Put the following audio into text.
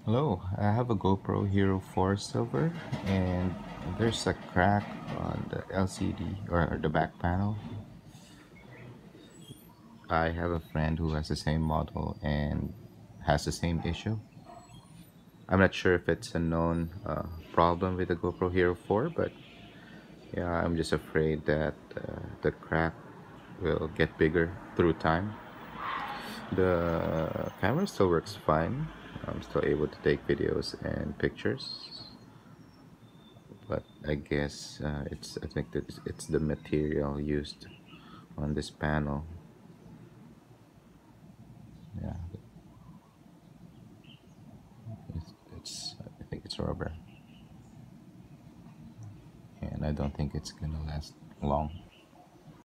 Hello, I have a GoPro Hero 4 Silver and there's a crack on the LCD or the back panel. I have a friend who has the same model and has the same issue. I'm not sure if it's a known problem with the GoPro Hero 4, but yeah, I'm just afraid that the crack will get bigger through time. The camera still works fine. I'm still able to take videos and pictures, but I guess I think that it's the material used on this panel. Yeah, it's I think it's rubber, and I don't think it's gonna last long.